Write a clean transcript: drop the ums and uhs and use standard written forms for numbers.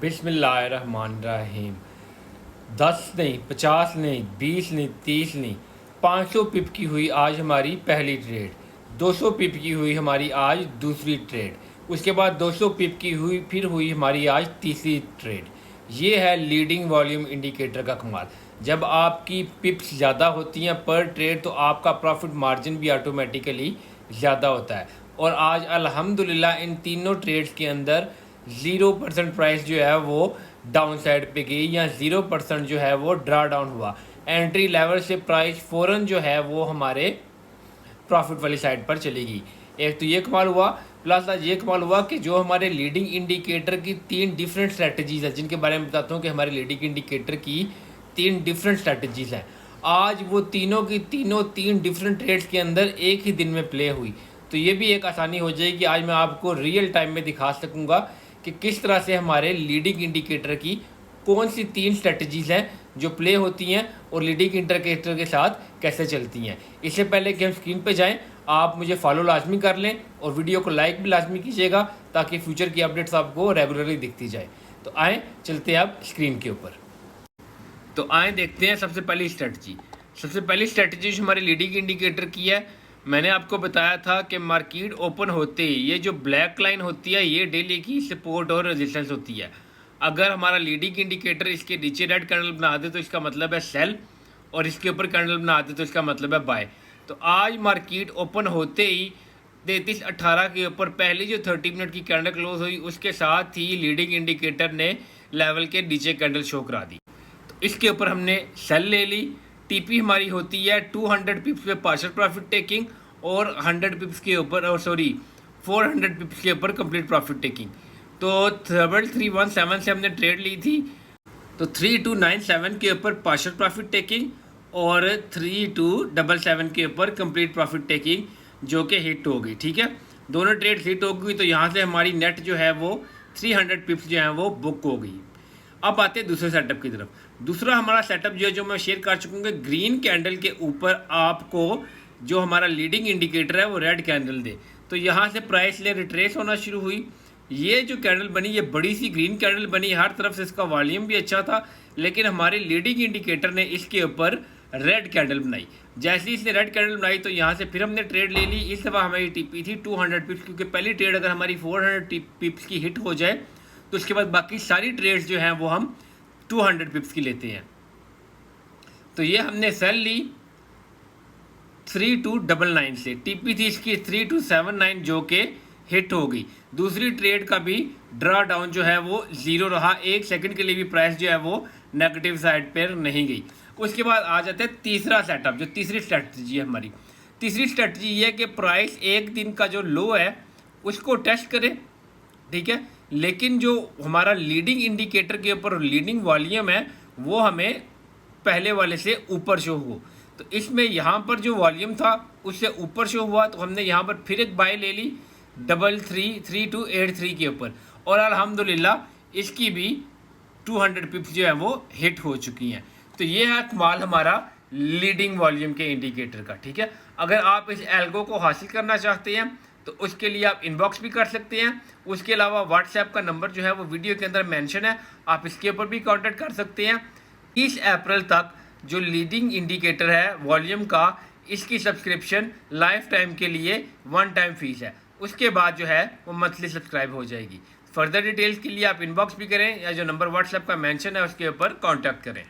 बिस्मिल्लाहिर्रहमानिर्रहीम। 10 नहीं, 50 नहीं, 20 नहीं, 30 नहीं, 500 पिप की हुई आज हमारी पहली ट्रेड। 200 पिप की हुई हमारी आज दूसरी ट्रेड। उसके बाद 200 पिप की हुई फिर हुई हमारी आज तीसरी ट्रेड। ये है लीडिंग वॉल्यूम इंडिकेटर का कमाल। जब आपकी पिप्स ज़्यादा होती हैं पर ट्रेड तो आपका प्रॉफिट मार्जिन भी ऑटोमेटिकली ज़्यादा होता है। और आज अल्हम्दुलिल्लाह इन तीनों ट्रेड्स के अंदर 0% प्राइस जो है वो डाउन साइड पे गई या 0% जो है वो ड्रा डाउन हुआ। एंट्री लेवल से प्राइस फ़ौरन जो है वो हमारे प्रॉफिट वाली साइड पर चलेगी। एक तो ये कमाल हुआ, प्लस आज ये कमाल हुआ कि जो हमारे लीडिंग इंडिकेटर की 3 डिफरेंट स्ट्रेटजीज़ हैं, जिनके बारे में बताता हूँ कि हमारे लीडिंग इंडिकेटर की 3 डिफरेंट स्ट्रेटजीज़ हैं। आज वो तीनों की तीनों 3 डिफरेंट ट्रेड्स के अंदर एक ही दिन में प्ले हुई। तो ये भी एक आसानी हो जाएगी, आज मैं आपको रियल टाइम में दिखा सकूँगा कि किस तरह से हमारे लीडिंग इंडिकेटर की कौन सी 3 स्ट्रेटजीज़ हैं जो प्ले होती हैं और लीडिंग इंडिकेटर के साथ कैसे चलती हैं। इससे पहले कि हम स्क्रीन पे जाएं, आप मुझे फॉलो लाजमी कर लें और वीडियो को लाइक भी लाजमी कीजिएगा ताकि फ्यूचर की अपडेट्स आपको रेगुलरली दिखती जाए। तो आएँ चलते हैं आप स्क्रीन के ऊपर। तो आएँ देखते हैं सबसे पहली स्ट्रेटजी जो हमारी लीडिंग इंडिकेटर की है। मैंने आपको बताया था कि मार्केट ओपन होते ही ये जो ब्लैक लाइन होती है ये डेली की सपोर्ट और रेजिस्टेंस होती है। अगर हमारा लीडिंग इंडिकेटर इसके नीचे रेड कैंडल बना दे तो इसका मतलब है सेल, और इसके ऊपर कैंडल बना दे तो इसका मतलब है बाय। तो आज मार्केट ओपन होते ही 33.18 के ऊपर पहली जो 30 मिनट की कैंडल क्लोज हुई उसके साथ ही लीडिंग इंडिकेटर ने लेवल के नीचे कैंडल शो करा दी। तो इसके ऊपर हमने सेल ले ली। टीपी हमारी होती है 200 पिप्स पे पार्शियल प्रॉफिट टेकिंग और 100 पिप्स के ऊपर 400 पिप्स के ऊपर कंप्लीट प्रॉफिट टेकिंग। तो 317 से हमने ट्रेड ली थी। तो 3297 के ऊपर पार्शियल प्रॉफिट टेकिंग और 3277 के ऊपर कंप्लीट प्रॉफिट टेकिंग जो कि हिट हो गई। ठीक है, दोनों ट्रेड हिट हो गई। तो यहाँ से हमारी नेट जो है वो 300 पिप्स जो है वो बुक हो गई। अब आते हैं दूसरे सेटअप की तरफ। दूसरा हमारा सेटअप जो है जो मैं शेयर कर चुकूँगा, ग्रीन कैंडल के ऊपर आपको जो हमारा लीडिंग इंडिकेटर है वो रेड कैंडल दे। तो यहाँ से प्राइस ले रिट्रेस होना शुरू हुई। ये जो कैंडल बनी ये बड़ी सी ग्रीन कैंडल बनी, हर तरफ से इसका वॉल्यूम भी अच्छा था, लेकिन हमारे लीडिंग इंडिकेटर ने इसके ऊपर रेड कैंडल बनाई। जैसे ही इसने रेड कैंडल बनाई तो यहाँ से फिर हमने ट्रेड ले ली। इस दफ़ा हमारी टीपी थी 200 पिप्स, क्योंकि पहली ट्रेड अगर हमारी 400 पिप्स की हिट हो जाए तो उसके बाद बाकी सारी ट्रेड्स जो हैं वो हम 200 पिप्स की लेते हैं। तो ये हमने सेल ली 3299 से, टीपी थी इसकी 3279 जो कि हिट हो गई। दूसरी ट्रेड का भी ड्रा डाउन जो है वो 0 रहा, 1 सेकंड के लिए भी प्राइस जो है वो नेगेटिव साइड पर नहीं गई। उसके बाद आ जाता है तीसरा सेटअप, जो तीसरी स्ट्रेटजी है हमारी। तीसरी स्ट्रेटजी ये है कि प्राइस एक दिन का जो लो है उसको टेस्ट करे, ठीक है, लेकिन जो हमारा लीडिंग इंडिकेटर के ऊपर लीडिंग वॉल्यूम है वो हमें पहले वाले से ऊपर शो हो। तो इसमें यहाँ पर जो वॉल्यूम था उससे ऊपर शो हुआ, तो हमने यहाँ पर फिर एक बाय ले ली 3283 के ऊपर, और अल्हम्दुलिल्लाह इसकी भी 200 पिप्स जो है वो हिट हो चुकी हैं। तो ये है कमाल हमारा लीडिंग वॉल्यूम के इंडिकेटर का। ठीक है, अगर आप इस एल्गो को हासिल करना चाहते हैं तो उसके लिए आप इनबॉक्स भी कर सकते हैं। उसके अलावा व्हाट्सएप का नंबर जो है वो वीडियो के अंदर मेंशन है, आप इसके ऊपर भी कांटेक्ट कर सकते हैं। 30 अप्रैल तक जो लीडिंग इंडिकेटर है वॉल्यूम का, इसकी सब्सक्रिप्शन लाइफ टाइम के लिए 1 टाइम फीस है, उसके बाद जो है वो मंथली सब्सक्राइब हो जाएगी। फर्दर डिटेल्स के लिए आप इनबॉक्स भी करें या जो नंबर व्हाट्सएप का मेंशन है उसके ऊपर कांटेक्ट करें।